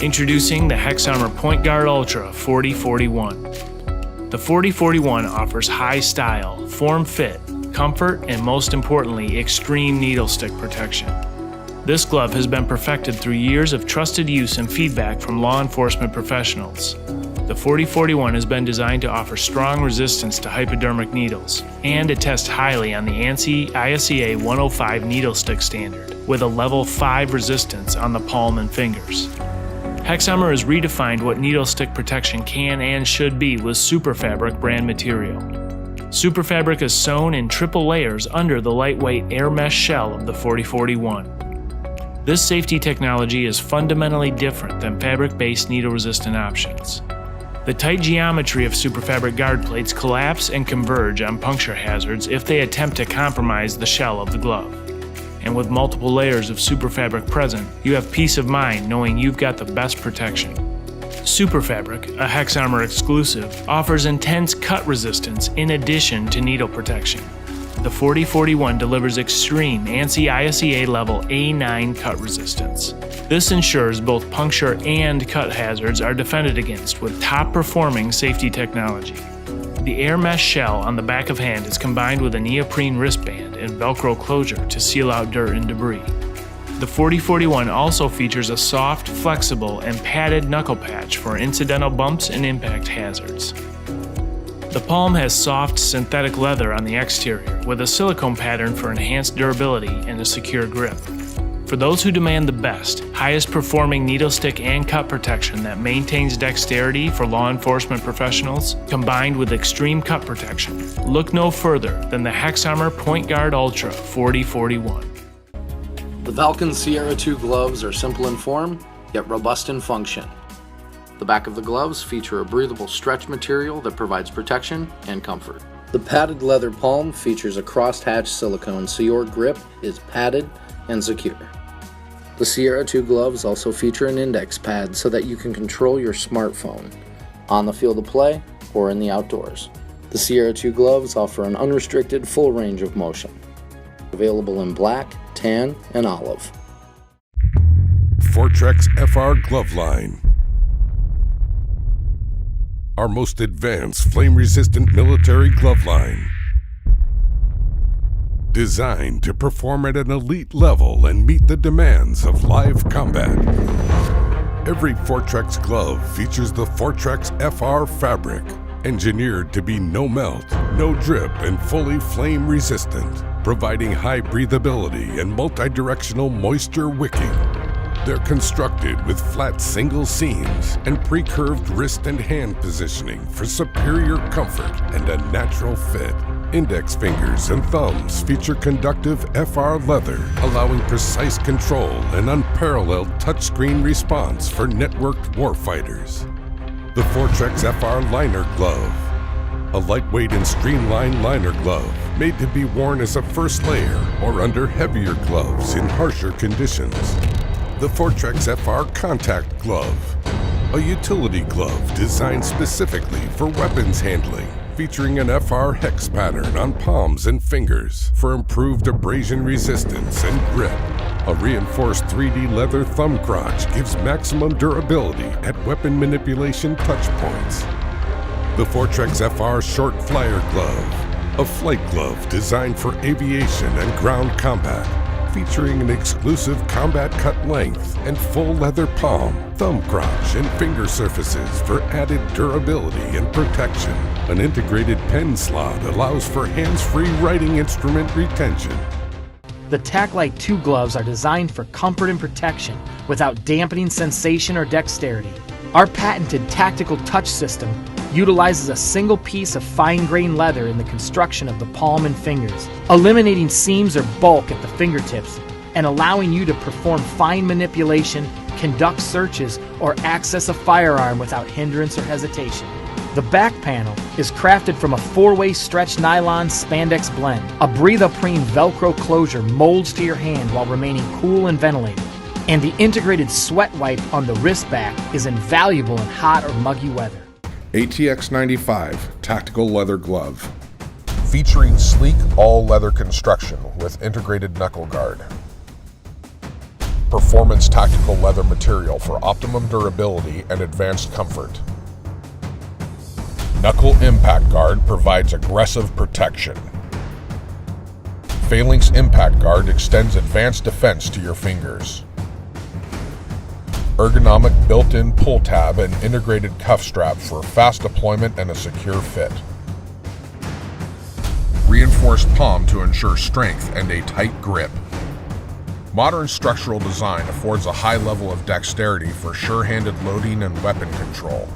Introducing the HexArmor PointGuard Ultra 4041. The 4041 offers high style, form fit, comfort, and most importantly, extreme needle stick protection. This glove has been perfected through years of trusted use and feedback from law enforcement professionals. The 4041 has been designed to offer strong resistance to hypodermic needles, and it tests highly on the ANSI ISEA 105 needle stick standard, with a level 5 resistance on the palm and fingers. HexArmor has redefined what needle stick protection can and should be with Superfabric brand material. Superfabric is sewn in triple layers under the lightweight air mesh shell of the 4041. This safety technology is fundamentally different than fabric-based needle-resistant options. The tight geometry of Superfabric guard plates collapse and converge on puncture hazards if they attempt to compromise the shell of the glove. And with multiple layers of Superfabric present, you have peace of mind knowing you've got the best protection. Superfabric, a HexArmor exclusive, offers intense cut resistance in addition to needle protection. The 4041 delivers extreme ANSI ISEA level A9 cut resistance. This ensures both puncture and cut hazards are defended against with top-performing safety technology. The air mesh shell on the back of hand is combined with a neoprene wristband and Velcro closure to seal out dirt and debris. The 4041 also features a soft, flexible, and padded knuckle patch for incidental bumps and impact hazards. The palm has soft synthetic leather on the exterior with a silicone pattern for enhanced durability and a secure grip. For those who demand the best, highest performing needle stick and cut protection that maintains dexterity for law enforcement professionals, combined with extreme cut protection, look no further than the HexArmor PointGuard Ultra 4041. The Valken Sierra II gloves are simple in form, yet robust in function. The back of the gloves feature a breathable stretch material that provides protection and comfort. The padded leather palm features a crosshatch silicone so your grip is padded and secure. The Sierra II gloves also feature an index pad so that you can control your smartphone on the field of play or in the outdoors. The Sierra II gloves offer an unrestricted full range of motion. Available in black, tan, and olive. FORTREX FR Glove Line. Our most advanced flame-resistant military glove line. Designed to perform at an elite level and meet the demands of live combat. Every FORTREX glove features the FORTREX FR fabric, engineered to be no melt, no drip, and fully flame resistant, providing high breathability and multi-directional moisture wicking. They're constructed with flat single seams and pre-curved wrist and hand positioning for superior comfort and a natural fit. Index fingers and thumbs feature conductive FR leather, allowing precise control and unparalleled touchscreen response for networked warfighters. The FORTREX FR Liner Glove, a lightweight and streamlined liner glove made to be worn as a first layer or under heavier gloves in harsher conditions. The FORTREX FR Contact Glove, a utility glove designed specifically for weapons handling, featuring an FR hex pattern on palms and fingers for improved abrasion resistance and grip. A reinforced 3D leather thumb crotch gives maximum durability at weapon manipulation touch points. The FORTREX FR Short Flyer Glove, a flight glove designed for aviation and ground combat, featuring an exclusive combat cut length and full leather palm, thumb crotch, and finger surfaces for added durability and protection. An integrated pen slot allows for hands-free writing instrument retention. The TacLite 2 gloves are designed for comfort and protection without dampening sensation or dexterity. Our patented tactical touch system utilizes a single piece of fine-grained leather in the construction of the palm and fingers, eliminating seams or bulk at the fingertips and allowing you to perform fine manipulation, conduct searches, or access a firearm without hindrance or hesitation. The back panel is crafted from a 4-way stretch nylon spandex blend. A breathe-prene Velcro closure molds to your hand while remaining cool and ventilated. And the integrated sweat wipe on the wrist back is invaluable in hot or muggy weather. ATX-95 Tactical Leather Glove, featuring sleek all-leather construction with integrated knuckle guard. performance tactical leather material for optimum durability and advanced comfort. Knuckle Impact Guard provides aggressive protection. Phalanx Impact Guard extends advanced defense to your fingers. Ergonomic built-in pull tab and integrated cuff strap for fast deployment and a secure fit. Reinforced palm to ensure strength and a tight grip. Modern structural design affords a high level of dexterity for sure-handed loading and weapon control.